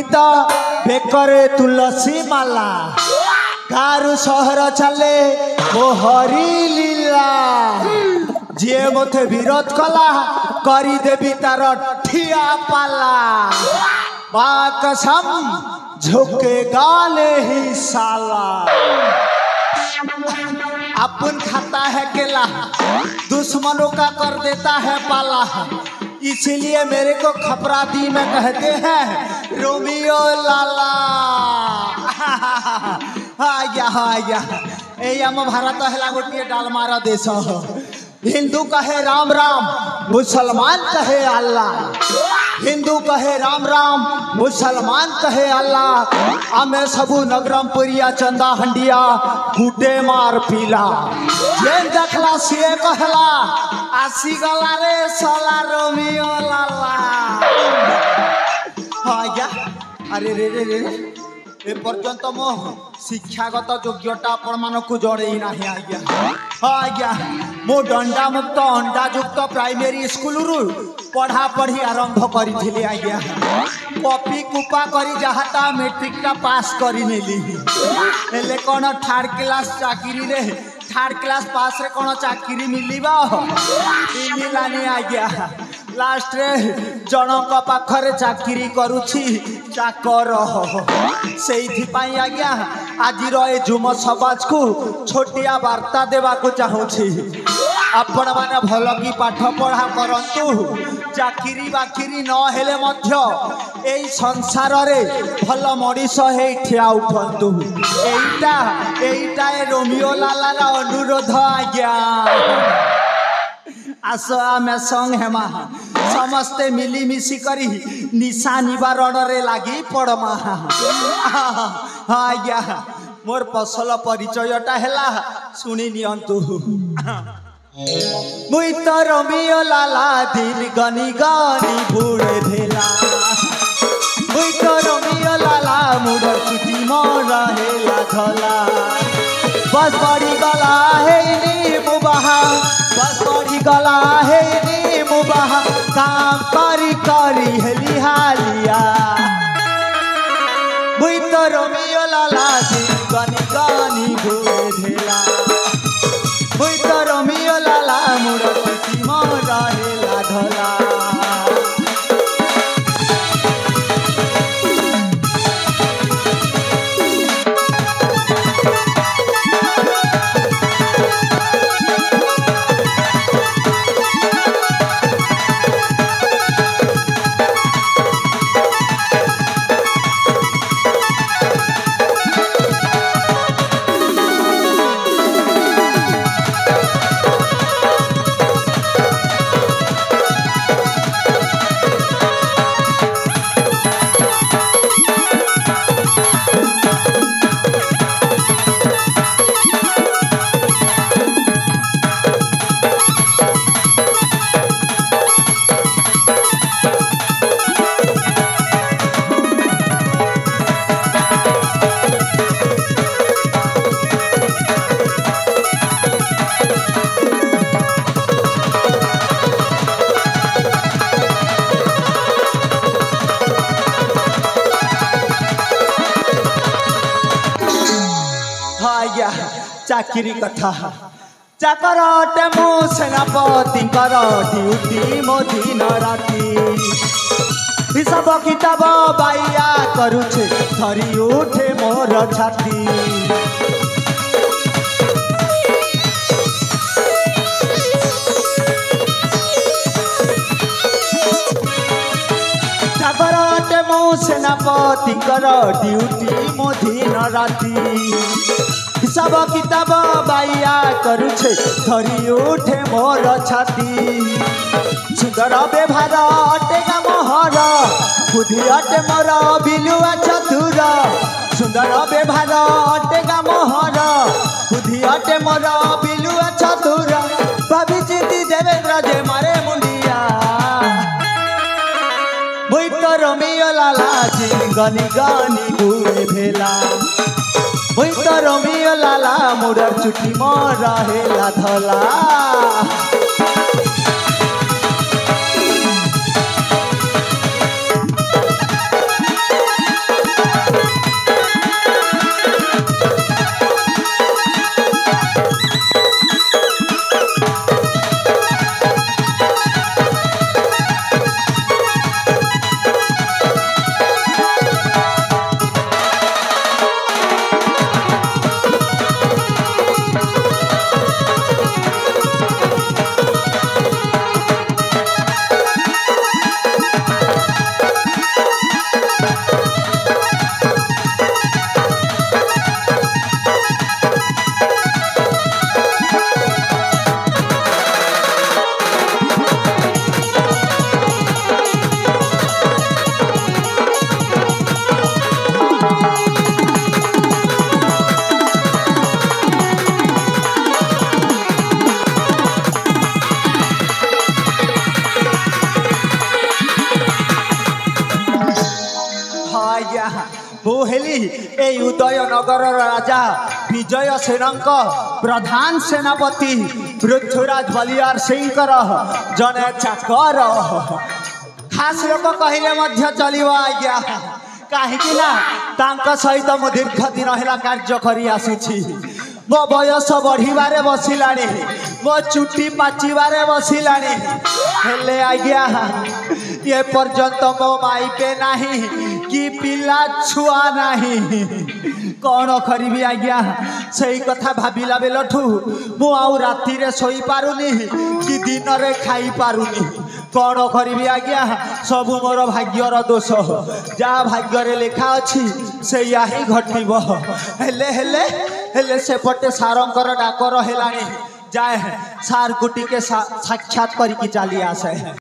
पीड़ित बेकरे तुलसी माला गारु सहर चले ओ हरि लीला जी मते विरोध कला करी देवी तार ठिया पाला कसम झुके गाले ही साला अपन खाता है केला दुश्मनों का कर देता है पाला इसीलिए मेरे को खपराती में कहते हैं रोमियो लाला आम भारत है गोटे डालमार देश हिंदू कहे राम राम मुसलमान कहे अल्लाह हिंदू कहे राम राम मुसलमान कहे अल्लाह आमे सबू नगरम पुरिया चंदा हंडिया गुटे मार पीला जेन देखला से कहला आसी गला रे साला रोमियो लाला आज्ञा अरे रे रे रे ए पर्यंत मो शिक्षागत योग्यता आपण मानकु जड़े ना आज्ञा मो दंडा मुक्त अंडा युक्त प्राइमरी स्कूल रु पढ़ा पढ़ी आरंभ करी आज्ञा कॉपी कुपा करी जहाता मैट्रिक टा पास करी नेली हेले कौन थर्ड क्लास चाकरी रे थर्ड क्लास पास रे कौन चाकरी मिलवा मिलानी आज्ञा लास्ट रे जनक पाखरे चाकरी करुछि चाकर से आज्ञा आज ए जुम समाज को छोटिया वार्ता देवा को चाहूँगी आपण मैंने भल की पाठ पढ़ा करंतु चाकरी बाकरी न हेले मध्य एई संसार रे भल मनीष हे ठिया उठंतु एईटा रोमियो लाला अनुरोध आज्ञा आस आम संग हेमा समस्ते मिलीमिशी करी निशा निवारण रे लगी पड़मा आज्ञा मोर फसल परिचयटा हैला सुनी नियंतु मुई तो रोमियो लाला दिल गनी गनी बुड़े धेला मुई तो रोमियो लाला मुडर चुटी मोर हेला धला बस पड़ी गला है नी मुबाहा बस पड़ी गला है नी मुबाहा काम करी करी हेली हालिया मुई तो रोमियो लाला दिल गनी गनी बुड़े धेला मुई तो रोमियो लाला मुड़ा चुटी मोर हेला धला चाकरी कथा चाकर अटे मो सेनापति ड्यूटी मो दिन राति हिसाब किताब बाइया करुछे धरी उठे मोर छाती चाकर अटे मो सेनापति ड्यूटी मो दिन राति हिसाब किताब बाइया करुछे धरी उठे मोर छाती सुंदर व्यवहार अटेगा मोहर बुद्धि अटे मोर बिलुआ चतुर सुंदर व्यवहार अटेगा मोहर बुद्धि अटे मोर बिलुआ चतुर भाभी चिंती देवेंद्र जे मारे मुंडिया मुई तो रोमियो लाला जी गनी गनी बुए भेला मुई तो रोमियो लाला मुडर चुटी मोर हेला धला ए उदयनगर राजा विजय सेन प्रधान सेनापति पृथ्वीराज बलियार सिंह जने चाकर खास लोक कहले चलो आज्ञा कहीं सहित मु दीर्घ दिन है कार्य करी आसुछि मो बयस बढ़िबारे बसिलानी मो चुटी पाचिबारे बसिलानी हेले आज्ञा ये पर्यंत मो माइपे नाही कि पिला छुआ नाही कौन करी आज्ञा सही कथा भाविला बेलठू मु आउ राति रे सोई पारुनी कि दिन रे खाई पारुनी कौन करी आज्ञा सबु मोर भाग्यर दोष जहाँ भाग्य रे लिखा अच्छी से ही घटब हेले हेले हेले सेपटे सारंकर डाकर हेलानी जाए सार को टिके साक्षात करिकी चली आसे।